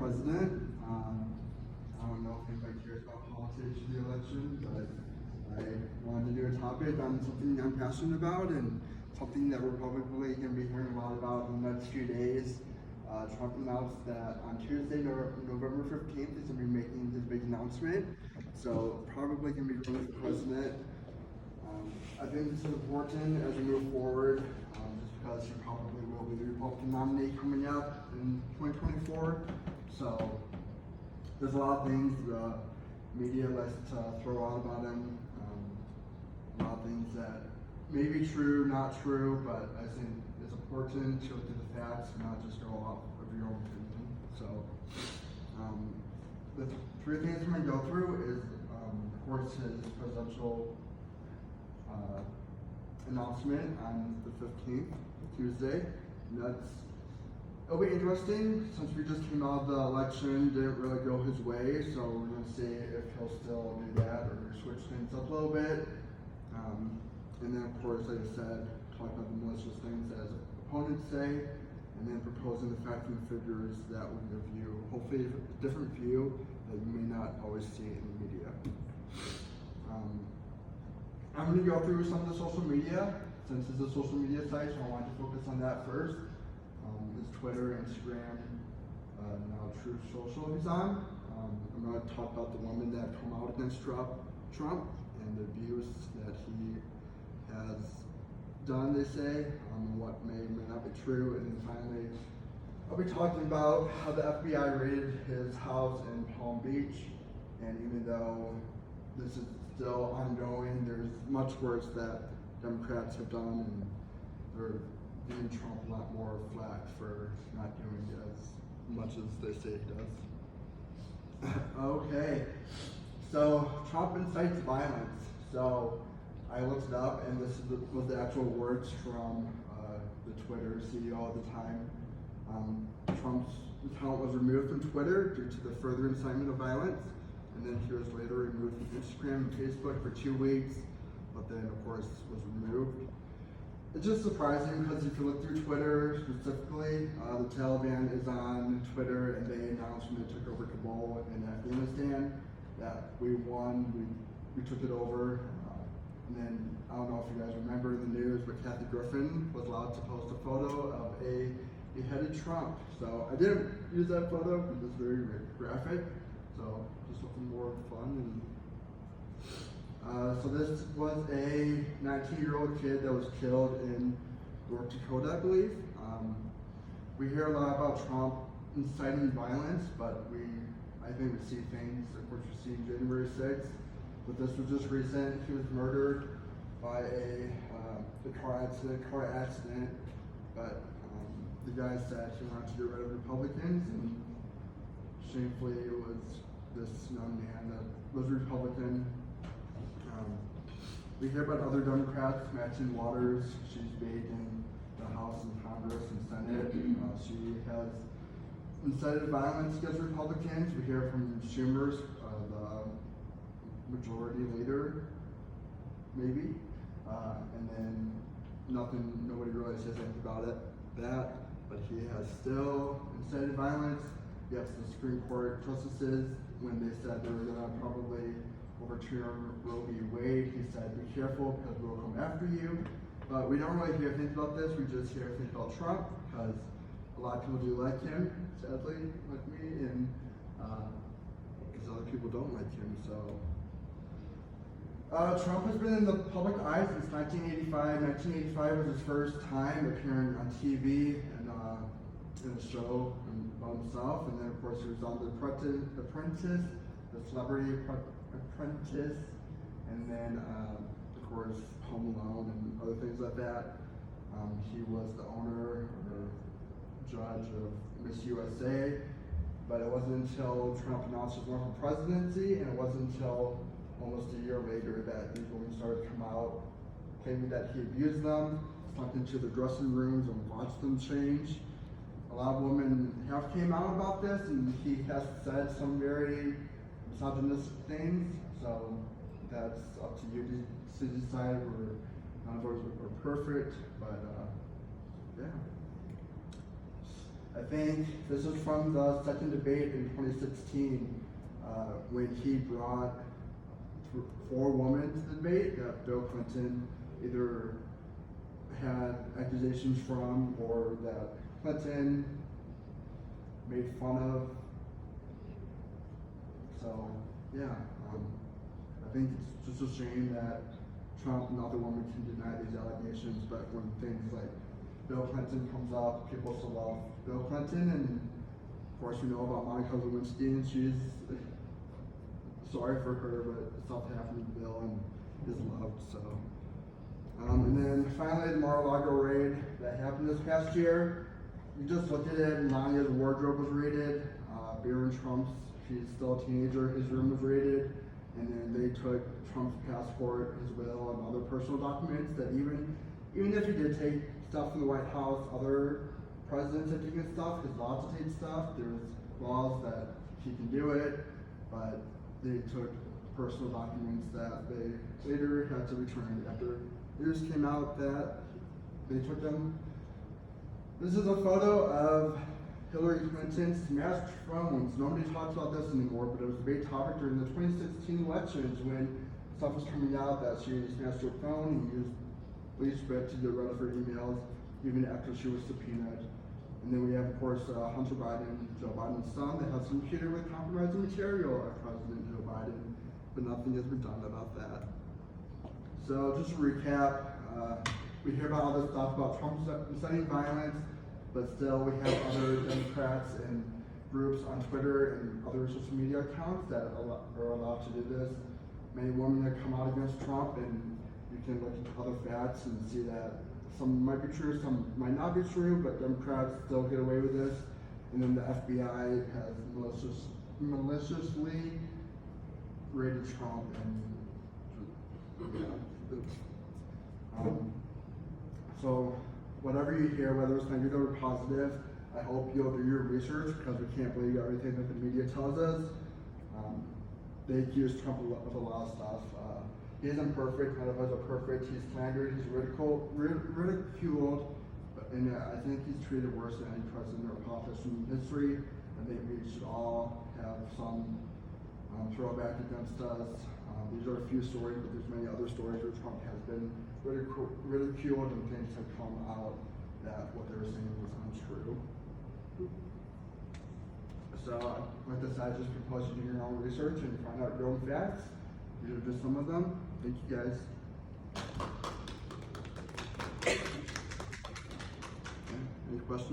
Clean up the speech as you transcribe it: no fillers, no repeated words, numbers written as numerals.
president. I don't know if anybody cares about politics or the election, but I wanted to do a topic on something I'm passionate about and something that we're probably going to be hearing a lot about in the next few days. Trump announced that on Tuesday, November 15th, he's going to be making his big announcement. So probably going to be running for president. I think this is important as we move forward, just because he probably will be the Republican nominee coming up in 2024. So there's a lot of things the media likes to throw out about him. A lot of things that may be true, not true, but I think it's important to look at the facts and not just go off of your own opinion. So the three things we're going to go through is, of course, his presidential announcement on the 15th, Tuesday. And it'll be interesting since we just came out of the election, didn't really go his way, so we're going to see if he'll still do that or switch things up a little bit. And then, of course, like I said, talk about the malicious things as opponents say, and then proposing the facts and figures that will give you, hopefully, a different view that you may not always see in the media. I'm going to go through some of the social media, since it's a social media site, so I want to focus on that first. It's Twitter, Instagram, now Truth Social he's on. I'm going to talk about the women that come out against Trump and the abuse that he has done, they say, what may or may not be true. And then finally, I'll be talking about how the FBI raided his house in Palm Beach, and even though this is still ongoing, there's much worse that Democrats have done, and they're giving Trump a lot more flack for not doing as much as they say he does. Okay, so Trump incites violence. So I looked it up, and this was the actual words from the Twitter CEO at the time. Trump's account was removed from Twitter due to the further incitement of violence, and then he was later removed from Instagram and Facebook for 2 weeks, but then of course was removed. It's just surprising because if you look through Twitter specifically, the Taliban is on Twitter, and they announced when they took over Kabul in Afghanistan that we won, we took it over. And then, I don't know if you guys remember in the news, but Kathy Griffin was allowed to post a photo of a beheaded Trump. So I didn't use that photo because it's very graphic. So just something more fun. And so this was a 19-year-old kid that was killed in North Dakota, I believe. We hear a lot about Trump inciting violence, but I think we see things, of course, we see January 6th. But this was just recent. He was murdered by a car accident. But the guy said he wanted to get rid of Republicans, and shamefully it was this young man that was a Republican. We hear about other Democrats. Maxine Waters, she's big in the House and Congress and Senate. She has incited violence against Republicans. We hear from Schumer's, the majority leader, maybe, and then nobody really says anything about that, but he has still incited violence. Yes, the Supreme Court justices, when they said they were going to probably overturn Roe v. Wade, he said, be careful because we'll come after you. But we don't really hear things about this, we just hear things about Trump, because a lot of people do like him, sadly, like me, and because other people don't like him, so. Trump has been in the public eye since 1985. 1985 was his first time appearing on TV and in a show about himself. And then, of course, he was on The Apprentice, The Celebrity Apprentice, and then, of course, Home Alone and other things like that. He was the owner or judge of Miss USA, but it wasn't until Trump announced his run for presidency, and it wasn't until almost a year later that these women started to come out claiming that he abused them, snuck into the dressing rooms and watched them change. A lot of women have came out about this, and he has said some very misogynistic things, so that's up to you to decide. None of us are perfect, but yeah. I think this is from the second debate in 2016 when he brought 4 women to the debate that Bill Clinton either had accusations from or that Clinton made fun of. So yeah, I think it's just a shame that Trump and other women can deny these allegations, but when things like Bill Clinton comes up, people still love Bill Clinton, and of course we know about Monica Lewinsky, and she's sorry for her, but stuff happened to Bill and is loved. So, and then finally the Mar-a-Lago raid that happened this past year. You just looked at it, and Melania's wardrobe was raided. Barron Trump's, he's still a teenager, his room was raided, and then they took Trump's passport, his will, and other personal documents that even if he did take stuff from the White House, other presidents have taken stuff, he's allowed to take stuff. There's laws that he can do it, but they took personal documents that they later had to return after news came out that they took them. This is a photo of Hillary Clinton smashed phones. Nobody talks about this anymore, but it was a big topic during the 2016 elections when stuff was coming out that she smashed her phone and used police spit to get rid of her emails even after she was subpoenaed. And then we have, of course, Hunter Biden, Joe Biden's son, that has a computer with compromising material of President Joe Biden, but nothing has been done about that. So just to recap, we hear about all this stuff about Trump inciting violence, but still we have other Democrats and groups on Twitter and other social media accounts that are allowed to do this. Many women that come out against Trump, and you can look at other facts and see that some might be true, some might not be true, but Democrats still get away with this. And then the FBI has maliciously raided Trump, and yeah. So whatever you hear, whether it's negative or positive, I hope you'll do your research, because we can't believe everything that the media tells us. They accuse Trump of a lot of stuff. He isn't perfect, none of us are perfect. He's slandered, he's ridiculed, and I think he's treated worse than any president or politician in history. I think we should all have some throwback against us. These are a few stories, but there's many other stories where Trump has been ridiculed and things have come out that what they were saying was untrue. So, like I said, just propose you do your own research and find out your own facts. These are just some of them. Thank you guys. Okay. Any questions?